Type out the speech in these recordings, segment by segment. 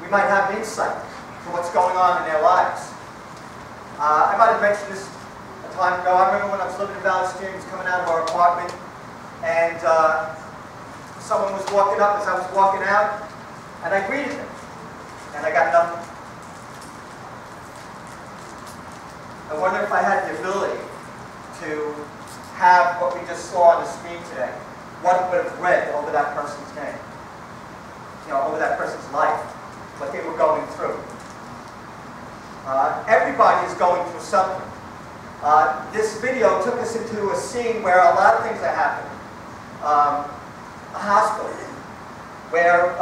we might have an insight to what's going on in their lives. I might have mentioned this a time ago. I remember when I was living in Valley Stream, coming out of our apartment, and someone was walking up as I was walking out, and I greeted him, and I got nothing. I wonder if I had the ability to have what we just saw on the screen today, what it would have read over that person's name, over that person's life, what they were going through. Everybody is going through something. This video took us into a scene where a lot of things are happening. A hospital, where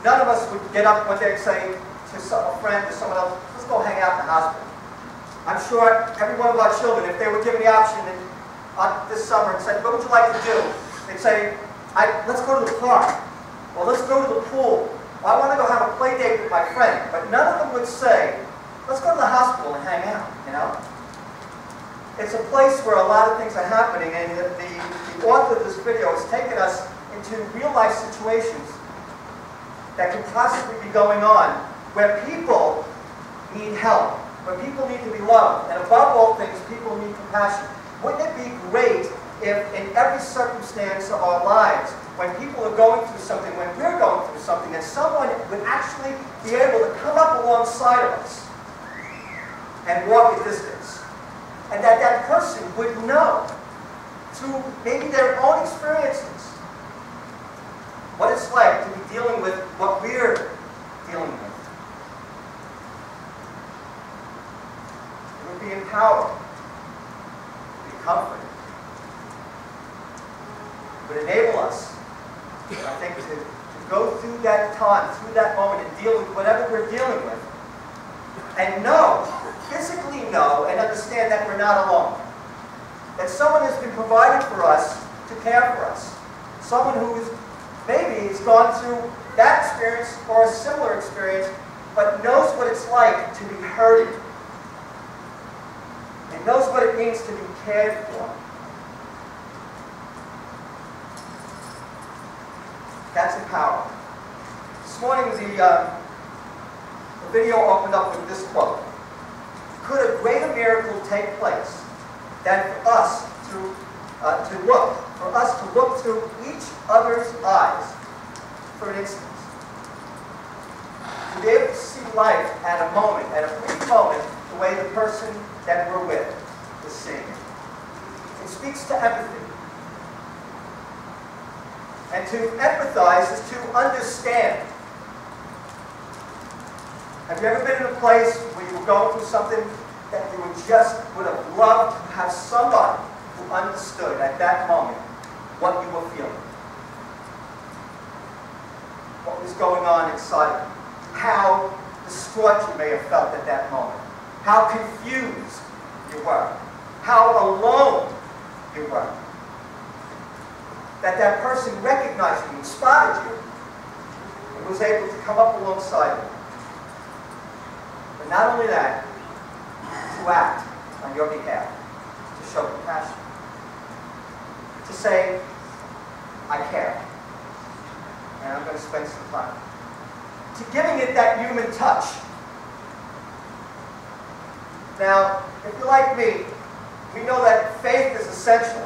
none of us would get up one day and say to a friend or someone else, let's go hang out in the hospital. I'm sure every one of our children, if they were given the option this summer and said, what would you like to do? They'd say, let's go to the park, or let's go to the pool, or I want to go have a play date with my friend. But none of them would say, let's go to the hospital and hang out, It's a place where a lot of things are happening, and the author of this video has taken us into real-life situations that could possibly be going on, where people need help, where people need to be loved, and above all things, people need compassion. Wouldn't it be great if in every circumstance of our lives, when people are going through something, when we're going through something, that someone would actually be able to come up alongside of us and walk a distance, and that that person would know, through maybe their own experiences, what it's like to be dealing with what we're dealing with. It would be empowering, it would be comforting. It would enable us, I think, to go through that time, through that moment, and deal with whatever we're dealing with, and know, physically know, and understand that we're not alone. That someone has been provided for us to care for us. Someone who's maybe has gone through that experience or a similar experience, but knows what it's like to be hurting. And knows what it means to be cared for. That's empowering. This morning the video opened up with this quote. Could a greater miracle take place than for us to look through each other's eyes for an instant? To be able to see life at a moment, at a brief moment, the way the person that we're with is seeing it. It speaks to empathy. And to empathize is to understand. Have you ever been in a place where you were going through something that you would have loved to have somebody who understood at that moment what you were feeling? What was going on inside of you? How distraught you may have felt at that moment? How confused you were? How alone you were? That person recognized you and spotted you and was able to come up alongside you. But not only that, to act on your behalf, to show compassion, to say, I care, and I'm going to spend some time. To giving it that human touch. Now, if you're like me, we know that faith is essential.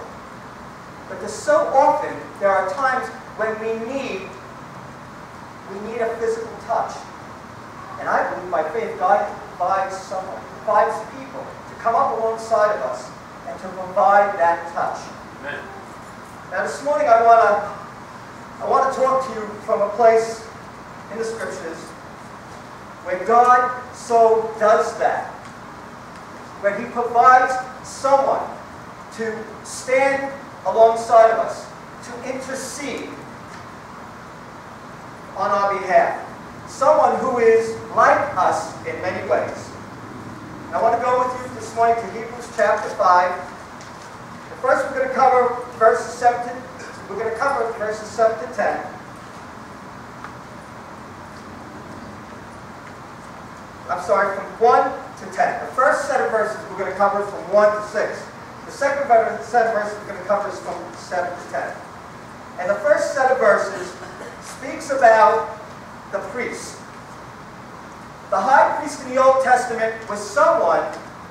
But there's so often, there are times when we need a physical touch. And I believe by faith, God provides someone, provides people to come up alongside of us and to provide that touch. Amen. Now this morning I want to talk to you from a place in the Scriptures where God so does that. Where He provides someone to stand alongside of us, to intercede on our behalf. Someone who is like us in many ways. And I want to go with you this morning to Hebrews chapter 5. And first we're going to cover verses 7 to 10. I'm sorry, from 1 to 10. The first set of verses we're going to cover from 1 to 6. The second set of verses we're going to cover is from 7 to 10. And the first set of verses speaks about the priest. The high priest in the Old Testament was someone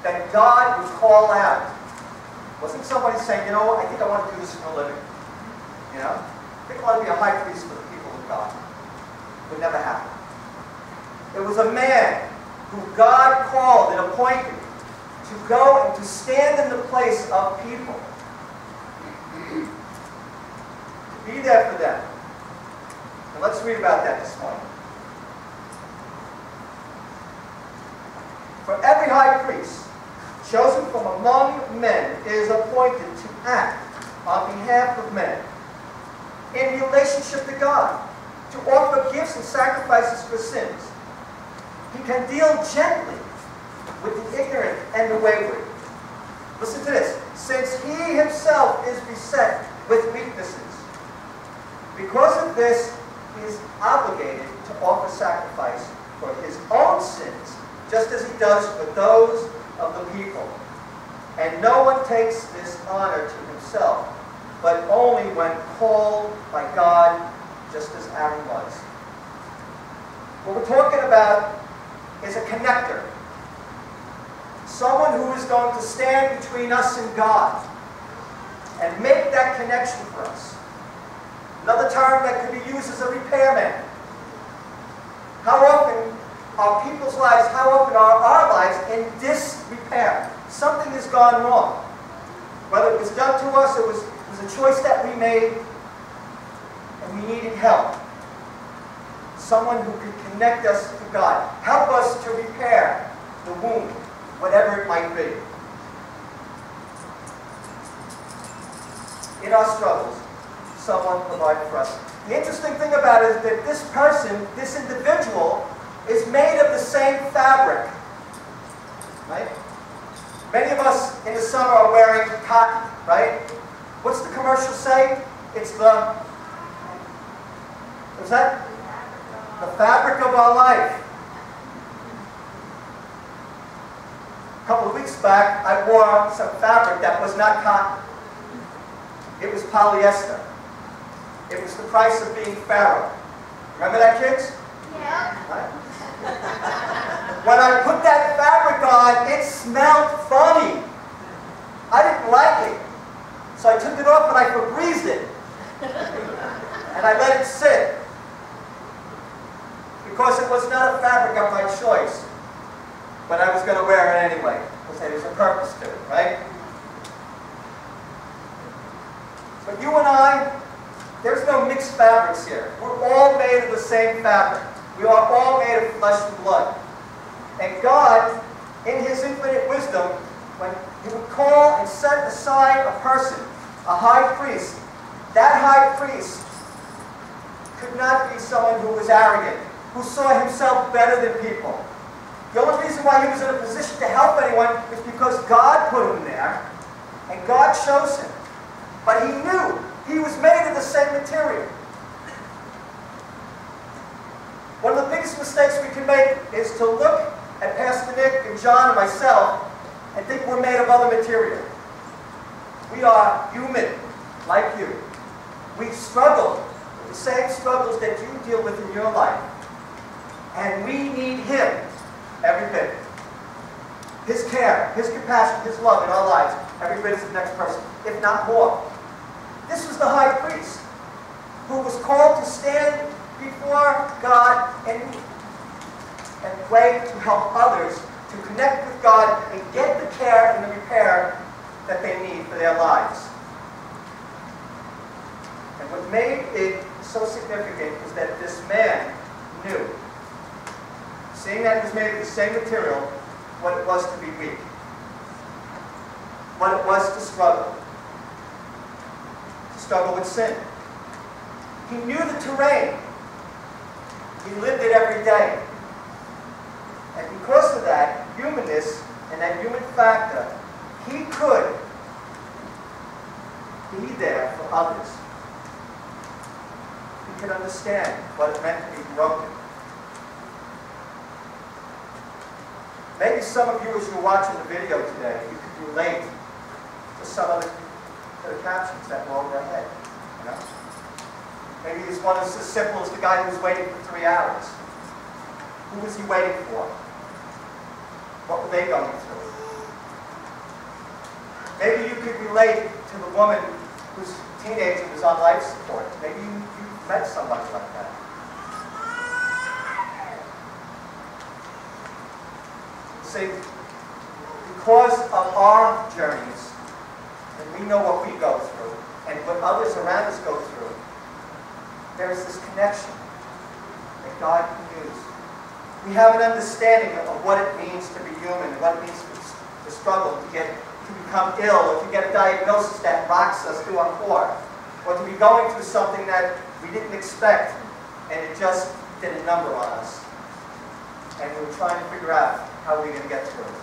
that God would call out. It wasn't somebody saying, you know, I think I want to do this for a living. You know? I think I want to be a high priest for the people of God. It would never happen. It was a man who God called and appointed to go and to stand in the place of people. To be there for them. And let's read about that this morning. For every high priest chosen from among men is appointed to act on behalf of men in relationship to God, to offer gifts and sacrifices for sins. He can deal gently with the ignorant and the wayward. Listen to this. Since he himself is beset with weaknesses, because of this, he is obligated to offer sacrifice for his own sins, just as he does for those of the people. And no one takes this honor to himself, but only when called by God, just as Aaron was. What we're talking about is a connector. Someone who is going to stand between us and God and make that connection for us. Another term that could be used is a repairman. How often are people's lives, how often are our lives in disrepair? Something has gone wrong. Whether it was done to us, it was a choice that we made, and we needed help. Someone who could connect us to God. Help us to repair the wound, whatever it might be. In our struggles, someone provided for us. The interesting thing about it is that this person, this individual, is made of the same fabric. Right? Many of us in the summer are wearing cotton, right? What's the commercial say? It's the, what's that? The fabric of our life. A couple of weeks back, I wore some fabric that was not cotton. It was polyester. It was the price of being Pharaoh. Remember that, kids? Yeah. Right? When I put that fabric on, it smelled funny. I didn't like it. So I took it off and I Febrezed it. And I let it sit. Because it was not a fabric of my choice. But I was going to wear it anyway. Because there was a purpose to it, right? But you and I, there's no mixed fabrics here. We're all made of the same fabric. We are all made of flesh and blood. And God, in His infinite wisdom, when He would call and set aside a person, a high priest, that high priest could not be someone who was arrogant, who saw himself better than people. The only reason why he was in a position to help anyone is because God put him there, and God chose him. But he knew he was made of the same material. One of the biggest mistakes we can make is to look at Pastor Nick and John and myself and think we're made of other material. We are human, like you. We struggle with the same struggles that you deal with in your life. And we need Him every bit. His care, His compassion, His love in our lives, every bit as the next person, if not more. This was the high priest who was called to stand before God and pray to help others to connect with God and get the care and the repair that they need for their lives. And what made it so significant is that this man knew, seeing that he was made of the same material, what it was to be weak, what it was to struggle with sin. He knew the terrain. He lived it every day. And because of that humanness and that human factor, he could be there for others. He could understand what it meant to be broken. Maybe some of you, as you're watching the video today, you could relate to some of the captions that were overhead. You know? Maybe it's one as simple as the guy who was waiting for 3 hours. Who was he waiting for? What were they going through? Maybe you could relate to the woman whose teenager was on life support. Maybe you met somebody like that. See, because of our journeys, and we know what we go through, and what others around us go through, there's this connection that God can use. We have an understanding of what it means to be human, what it means to struggle, to become ill, or to get a diagnosis that rocks us to our core, or to be going through something that we didn't expect, and it just did a number on us. And we were trying to figure out how we were going to get through it.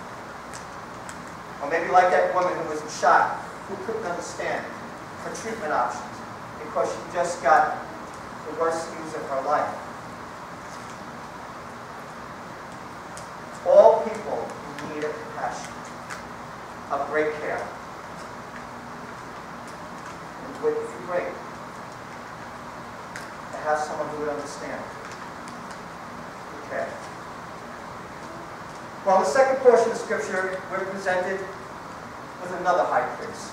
Or maybe like that woman who was in shock, who couldn't understand her treatment options because she just got the worst news of her life. All people who need a compassion, of great care. It would be great to have someone who would understand. Okay. Well, in the second portion of Scripture, we're presented with another high priest.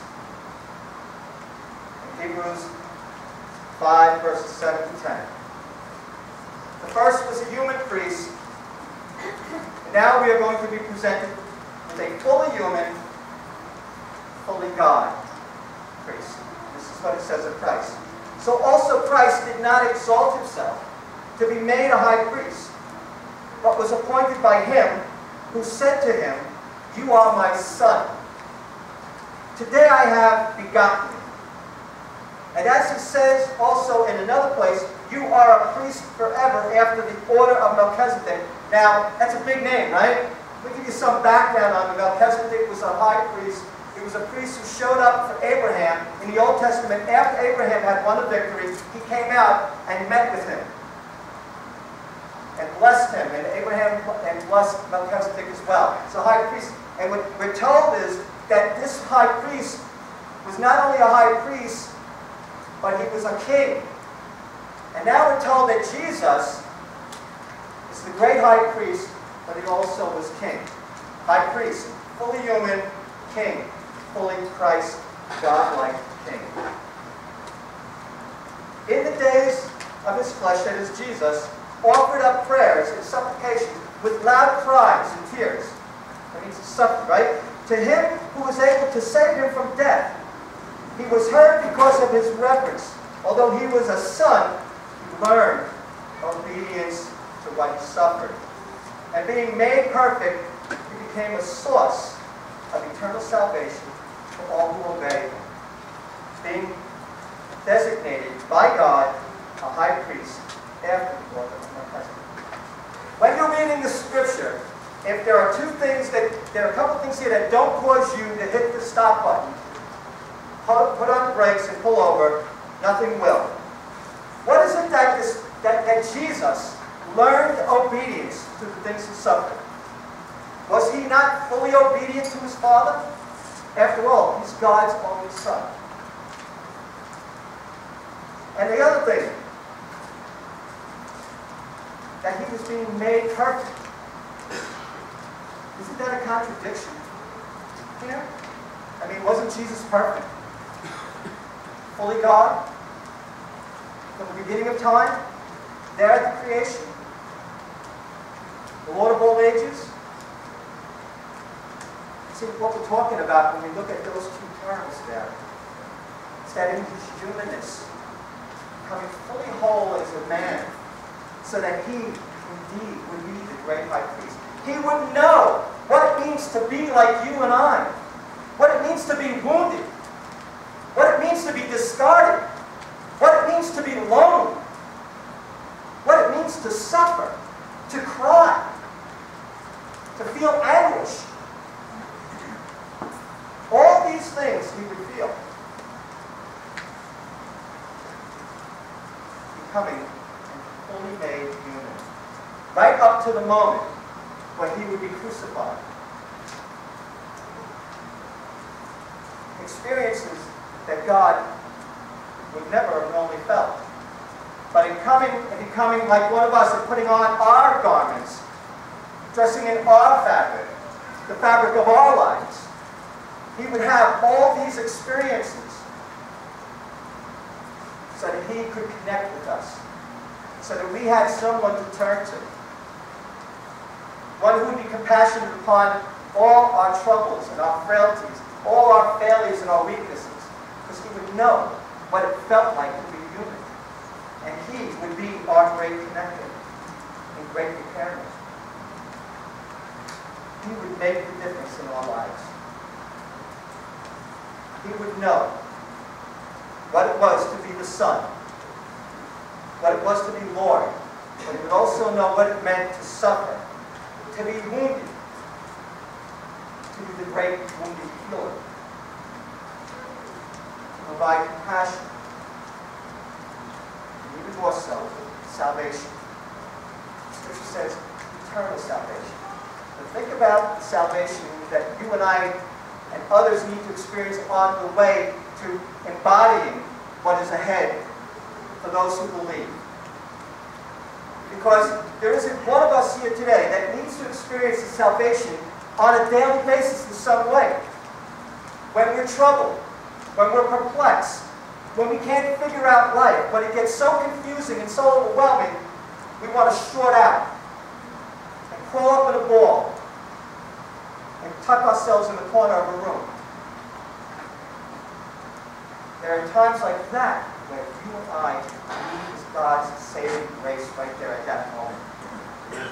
In Hebrews 5, verses 7 to 10. The first was a human priest. And now we are going to be presented with a fully human, fully God priest. This is what it says of Christ. So also Christ did not exalt himself to be made a high priest, but was appointed by him who said to him, "You are my son. Today I have begotten you." And as he says also in another place, "You are a priest forever after the order of Melchizedek." Now, that's a big name, right? Let me give you some background on Melchizedek. Was a high priest. He was a priest who showed up for Abraham in the Old Testament. After Abraham had won a victory, he came out and met with him and blessed him, and Abraham and blessed Melchizedek as well. So high priest, and what we're told is that this high priest was not only a high priest, but he was a king. And now we're told that Jesus is the great high priest, but he also was king. High priest, fully human, king, fully Christ, God-like king. In the days of his flesh, that is Jesus, offered up prayers and supplications with loud cries and tears. That means he suffered, right? To him who was able to save him from death. He was heard because of his reverence. Although he was a son, he learned obedience to what he suffered. And being made perfect, he became a source of eternal salvation for all who obey him. Being designated by God a high priest after the order of Melchizedek. When you're reading the Scripture, if there are there are a couple things here that don't cause you to hit the stop button, put on the brakes and pull over, nothing will. What is it that Jesus learned obedience to the things he suffered? Was he not fully obedient to his Father? After all, he's God's only son. And the other thing, that he was being made perfect. Isn't that a contradiction here? I mean, wasn't Jesus perfect? Fully God? From the beginning of time? There at the creation? The Lord of all ages? See, what we're talking about when we look at those two terms there, it's that in his humanness, becoming fully whole as a man, so that he indeed would be the great high priest. He would know what it means to be like you and I, what it means to be wounded, what it means to be discarded, what it means to be lonely, what it means to suffer, to cry, to feel anguish. All these things he would feel. Becoming fully made human. Right up to the moment when he would be crucified. Experiences that God would never have only felt. But in coming and becoming like one of us and putting on our garments, dressing in our fabric, the fabric of our lives, he would have all these experiences so that he could connect with us, so that we had someone to turn to. One who would be compassionate upon all our troubles and our frailties, all our failures and our weaknesses, because he would know what it felt like to be human. And he would be our great connector and great repairman. He would make the difference in our lives. He would know what it was to be the Son, what it was to be Lord, but he would also know what it meant to suffer, to be wounded, to be the great wounded healer, to provide compassion, and even more so, salvation. Scripture says eternal salvation. But think about the salvation that you and I and others need to experience on the way to embodying what is ahead for those who believe. Because there isn't one of us here today that needs to experience the salvation on a daily basis in some way. When we're troubled, when we're perplexed, when we can't figure out life, when it gets so confusing and so overwhelming, we want to short out and crawl up in a ball and tuck ourselves in the corner of a room. There are times like that where you and I need God's saving grace right there at that moment.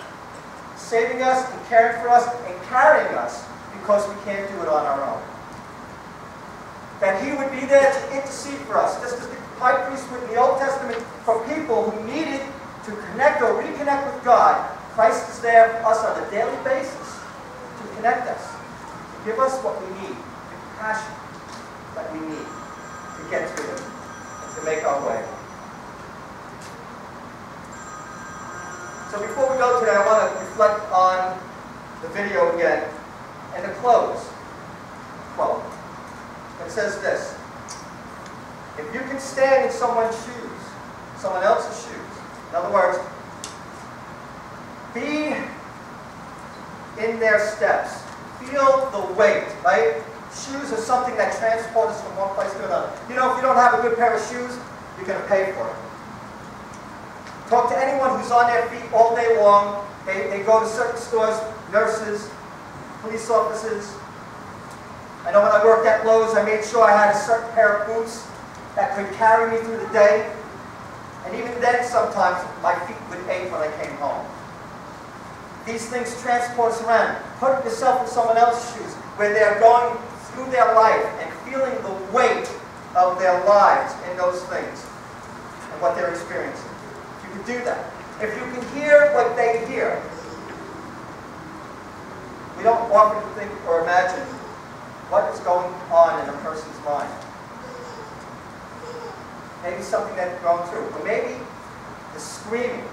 Saving us and caring for us and carrying us because we can't do it on our own. That he would be there to intercede for us, just as the high priest would in the Old Testament for people who needed to connect or reconnect with God. Christ is there for us on a daily basis to connect us, to give us what we need, the compassion that we need to get through it and to make our way. So before we go today, I want to reflect on the video again and to close. Quote. It says this: if you can stand in someone's shoes, someone else's shoes, in other words, be in their steps, feel the weight, right? Shoes are something that transport us from one place to another. You know, if you don't have a good pair of shoes, you're going to pay for it. Talk to anyone who's on their feet all day long. They go to certain stores, nurses, police officers. I know when I worked at Lowe's, I made sure I had a certain pair of boots that could carry me through the day. And even then, sometimes, my feet would ache when I came home. These things transport us around. Put yourself in someone else's shoes, where they're going through their life and feeling the weight of their lives in those things and what they're experiencing. If you can do that. If you can hear what they hear. We don't often think or imagine what is going on in a person's mind. Maybe something that they're going through. Or maybe the screaming,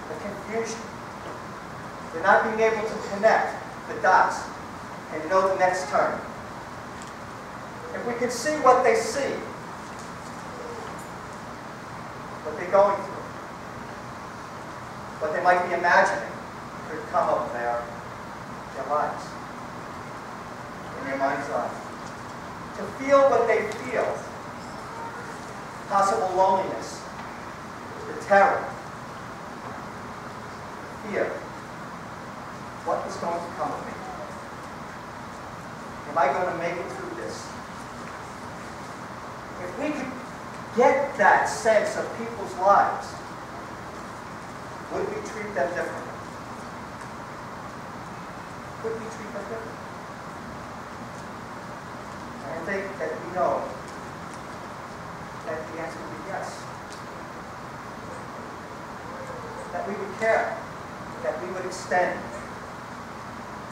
the confusion. They're not being able to connect the dots and know the next turn. If we can see what they see, what they're going through, what they might be imagining could come up in their lives, in their mind's eye. To feel what they feel, possible loneliness, the terror, fear. What is going to come of me? Am I going to make it through this? If we could get that sense of people's lives, would we treat them differently? Would we treat them differently? And I think that we know that the answer would be yes. That we would care, that we would extend,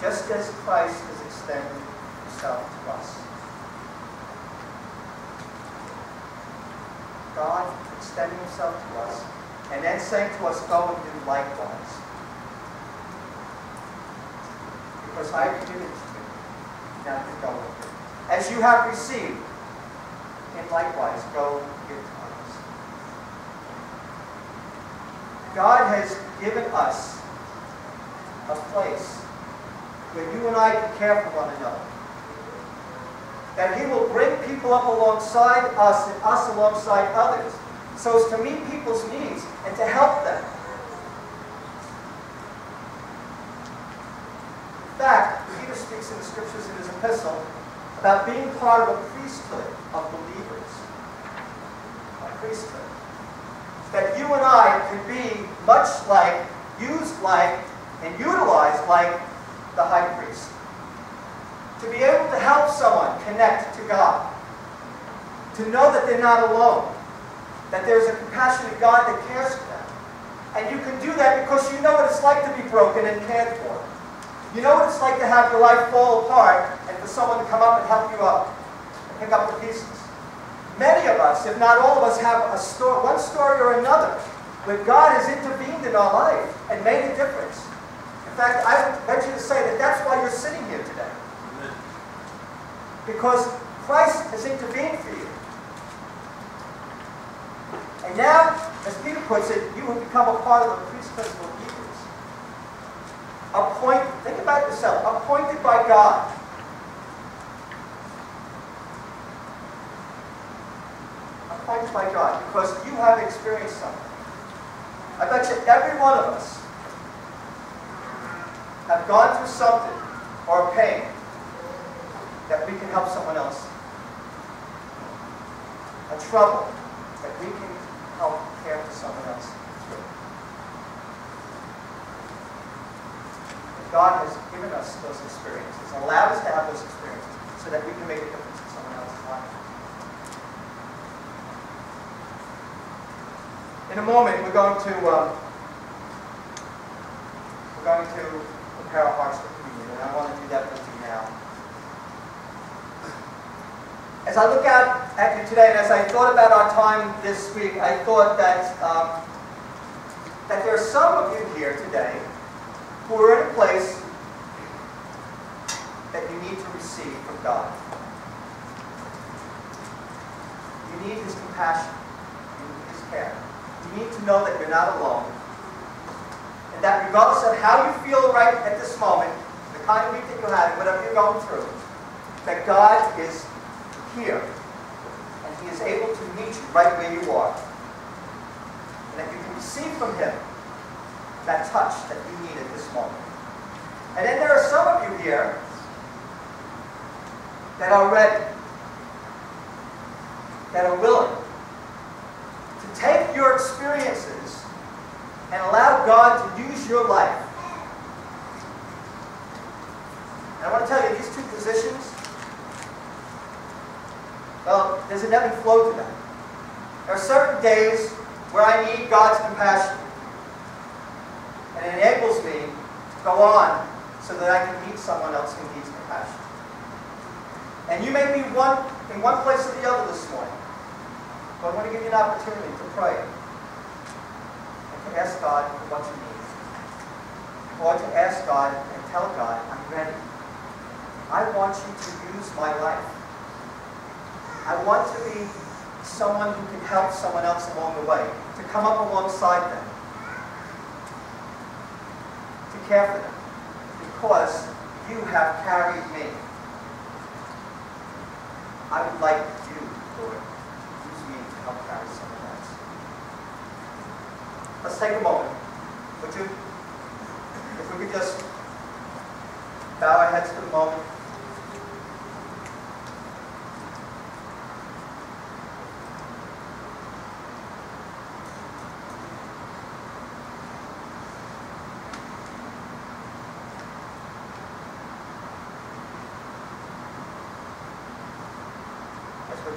just as Christ has extended himself to us. God extending himself to us, and then saying to us, go and do likewise. Because I have given it to you, now you go and do. As you have received, and likewise go give to others. God has given us a place where you and I can care for one another. That He will bring people up alongside us and us alongside others, so as to meet people's needs and to help them. In fact, Peter speaks in the Scriptures in his epistle about being part of a priesthood of believers. A priesthood. That you and I could be much like, used like, and utilized like the high priest. To be able to help someone connect to God. To know that they're not alone. That there's a compassionate God that cares for them. And you can do that because you know what it's like to be broken and cared for. You know what it's like to have your life fall apart and for someone to come up and help you up and pick up the pieces. Many of us, if not all of us, have a story, one story or another where God has intervened in our life and made a difference. In fact, I would venture to say that that's why you're sitting here today. Because Christ has intervened for you. And now, as Peter puts it, you have become a part of the priesthood of believers. Think about yourself, appointed by God. Appointed by God, because you have experienced something. I bet you every one of us have gone through something or a pain that we can help someone else. A trouble that we can help care for someone else through. God has given us those experiences, allowed us to have those experiences, so that we can make a difference in someone else's life. In a moment, we're going to prepare our hearts for communion, and I want to do that with you now. As I look out at you today, and as I thought about our time this week, I thought that that there are some of you here today who are in a place that you need to receive from God. You need His compassion. You need His care. You need to know that you're not alone. And that regardless of how you feel right at this moment, the kind of week that you're having, whatever you're going through, that God is here. And He is able to meet you right where you are. And that you can receive from Him that touch that you need at this moment. And then there are some of you here that are ready, that are willing to take your experiences and allow God to use your life. And I want to tell you, these two positions, well, there's an ebb and flow to them. There are certain days where I need God's compassion. And it enables me to go on so that I can meet someone else who needs compassion. And you may be in one place or the other this morning. But I want to give you an opportunity to pray. And to ask God for what you need. Or to ask God and tell God, I'm ready. I want you to use my life. I want to be someone who can help someone else along the way. To come up alongside them. To care for them. Because you have carried me. I would like you, Lord, use me to help carry someone else. Let's take a moment. Would you? If we could just bow our heads for a moment.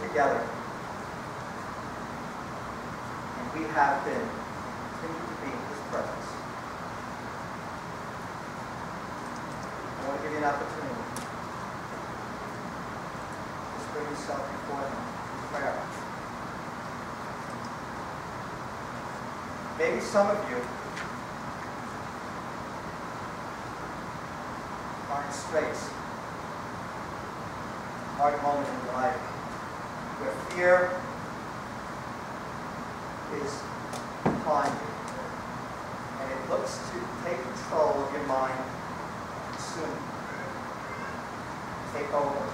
Together. And we have been continued to be in His presence. I want to give you an opportunity. Just bring yourself before Him in prayer. Maybe some of you are in straits. Hard moment in your life. Where fear is upon you. looks to take control of your mind soon. Take over.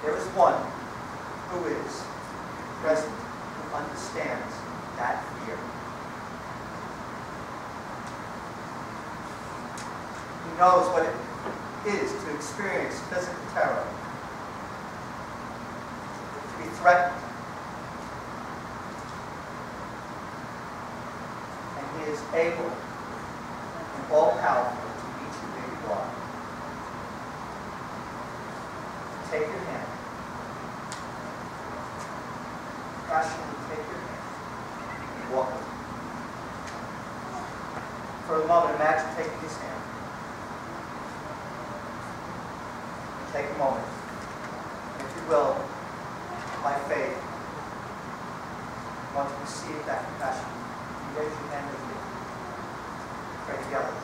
There is one who is present, who understands that fear. Who knows what it is to experience physical terror, to be threatened. And he is able and all-powerful to meet you where you are. Take your hand. Passionately take your hand and walk with him. For a moment, imagine taking his hand. Take a moment, if you will, by faith, want to receive that compassion. You raise your hand with me. Pray together.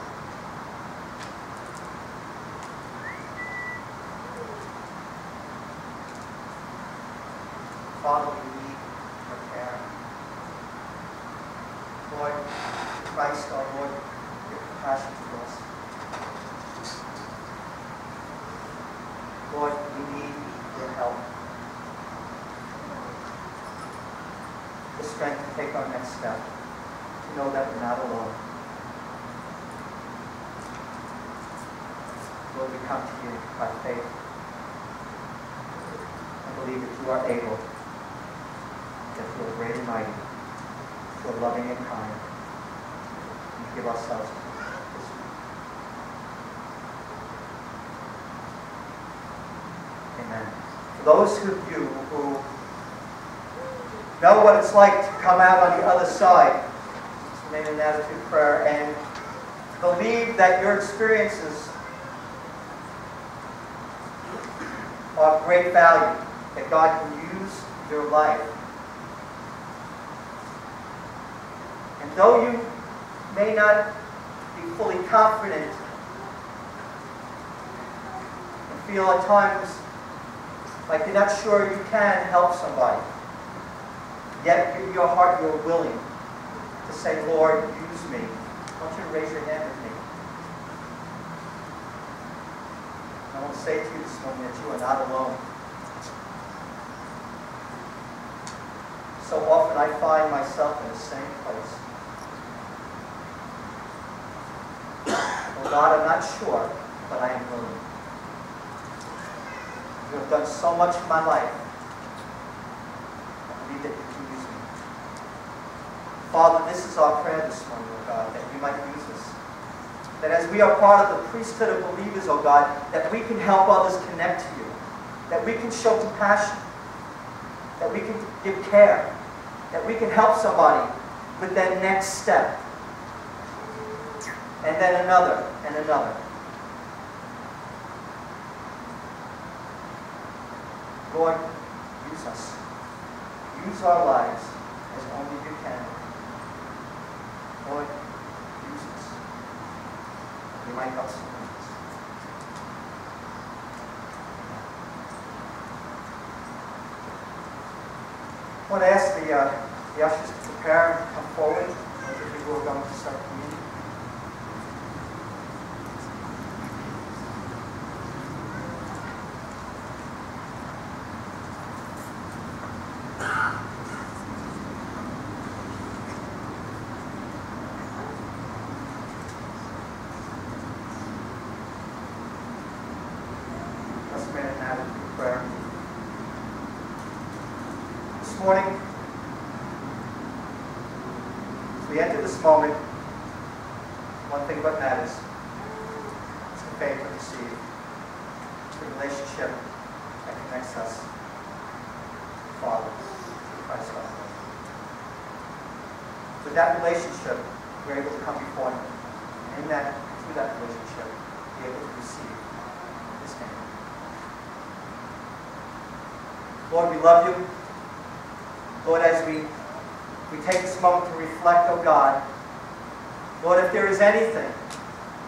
Father, we need your care. Lord, Christ, our Lord, your compassion to us. Lord, we need your help. The strength to take our next step, to know that we're not alone. Lord, we come to you by faith and believe that you are able, that you are great and mighty, you are loving and kind, and give ourselves to you. Amen. For those of you who know what it's like to come out on the other side, let's remain in attitude of prayer and believe that your experiences are of great value, that God can use your life. And though you may not be fully confident and feel at times like you're not sure you can help somebody, yet in your heart you're willing to say, Lord, use me. I want you to raise your hand with me. I want to say to you this morning that you are not alone. So often I find myself in the same place. Oh God, I'm not sure, but I am willing. You have done so much in my life. I believe that you can use me. Father, this is our prayer this morning, oh God, that you might use us. That as we are part of the priesthood of believers, oh God, that we can help others connect to you. That we can show compassion. That we can give care. That we can help somebody with that next step. And then another and another. Lord, use us. Use our lives as only you can. Lord, use us. We might help someone else. I want to ask the ushers to prepare and come forward. Those of you who are going to start communion. This morning, as we enter this moment, one thing what matters is the faith we receive, the relationship that connects us to Father, to Christ our Lord. With that relationship, we're able to come before Him, and through that relationship, be able to receive His name. Lord, we love you. Lord, as we take this moment to reflect, oh God, Lord, if there is anything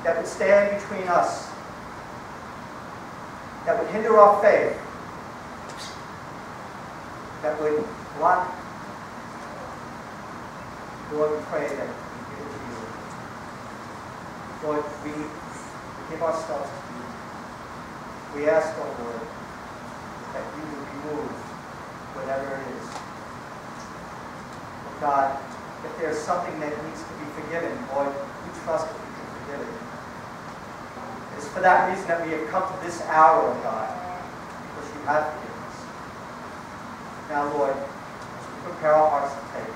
that would stand between us, that would hinder our faith, that would block. Lord, we pray that we give it to you. Lord, we give ourselves to you. We ask, oh Lord, that you would remove whatever it is. Oh God, if there's something that needs to be forgiven, Lord, we trust that you can forgive it. It's for that reason that we have come to this hour, oh God, because you have forgiven us. Now, Lord, as we prepare our hearts to take,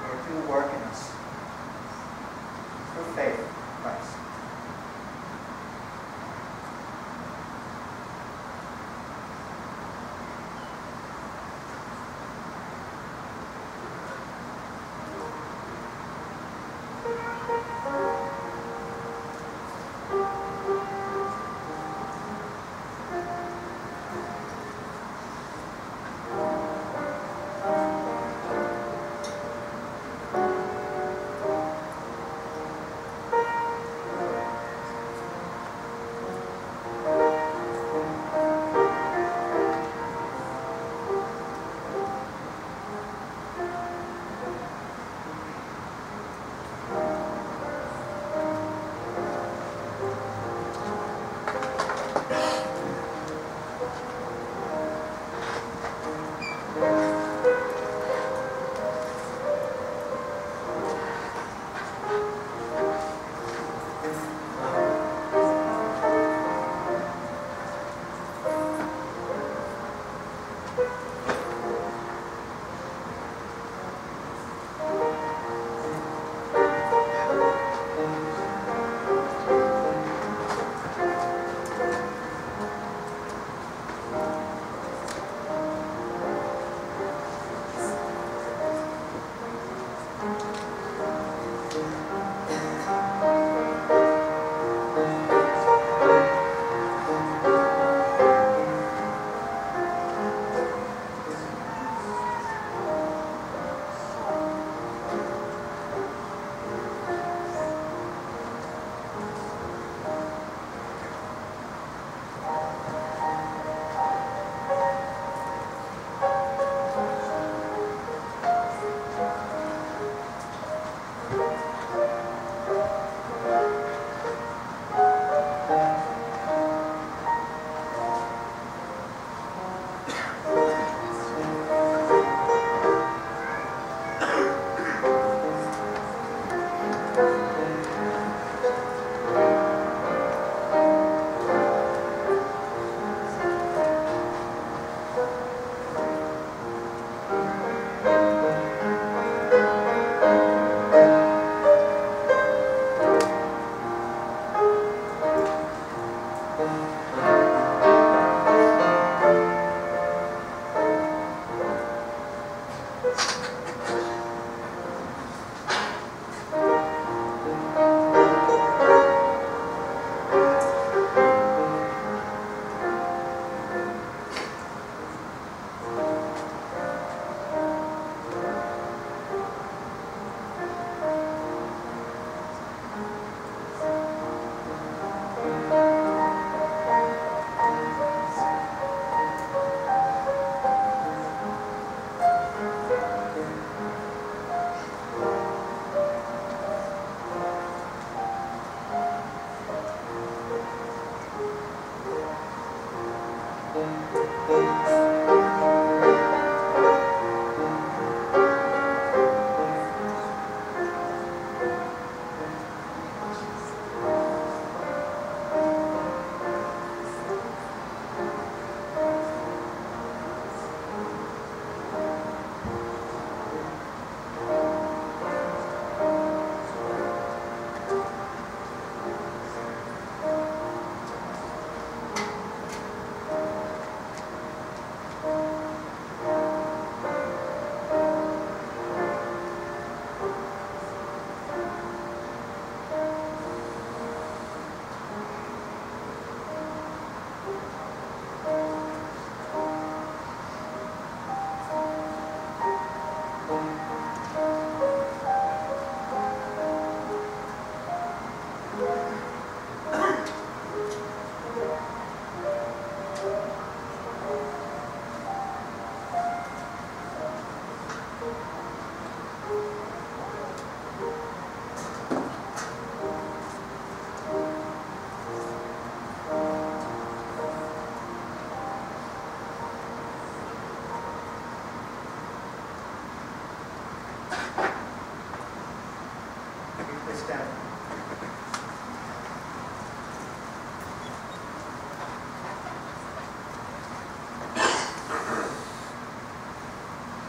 Lord, do work in us through faith in Christ.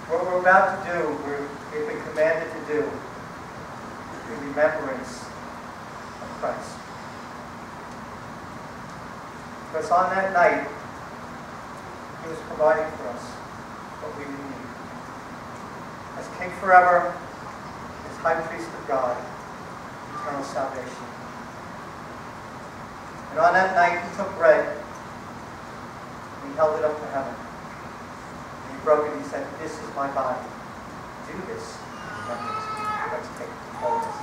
What we're about to do, we've been commanded to do in remembrance of Christ. Because on that night, He was providing for us what we need. As King forever, as High Priest of God, eternal salvation. And on that night, He took bread, and He held it up to heaven. And He broke it, and He said, "This is my body. Do this in remembrance of me." Let's take all this.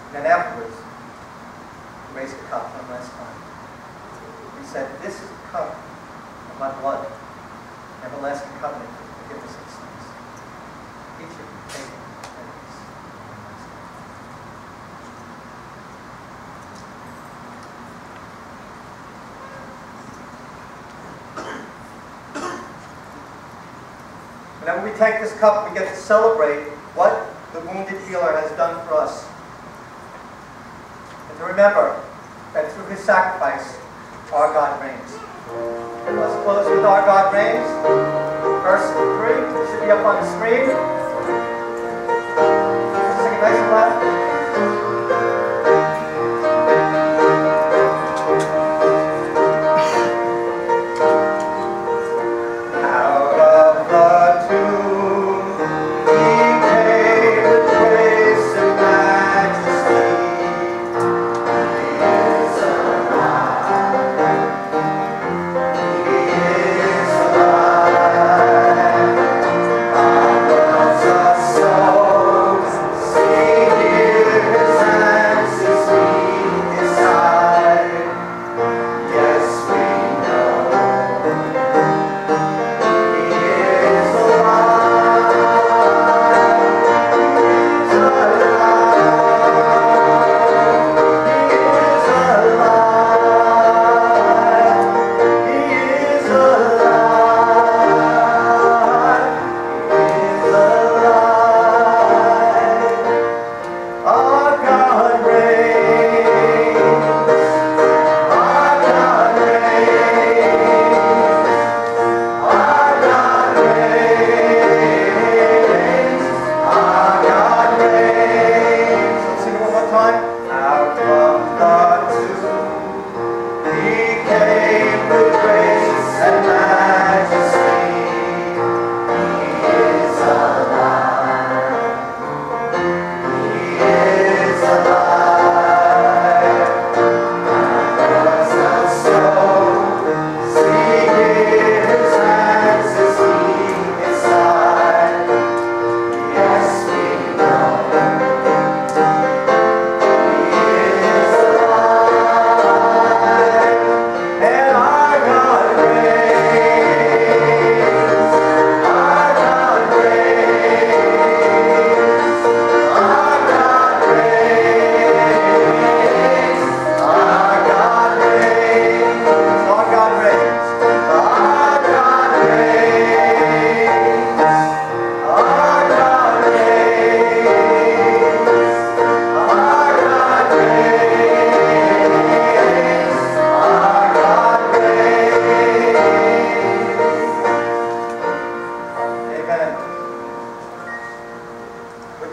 And then afterwards, He raised the cup one last time. He said, "This is the cup of my blood, everlasting covenant for the forgiveness of sins. Each of you take it and drink." Whenever we take this cup, we get to celebrate what the wounded healer has done for us. And to remember that through His sacrifice, our God reigns. Let's close with "Our God Reigns." Verse 3 should be up on the screen. Sing it nice and loud.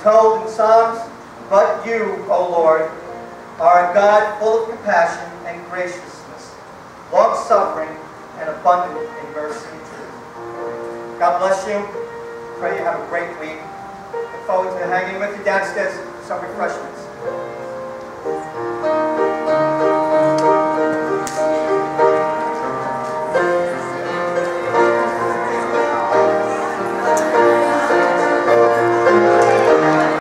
Told in Psalms, "But you, O Lord, are a God full of compassion and graciousness, long-suffering and abundant in mercy and truth." God bless you. Pray you have a great week. Look forward to hanging with you downstairs for some refreshments.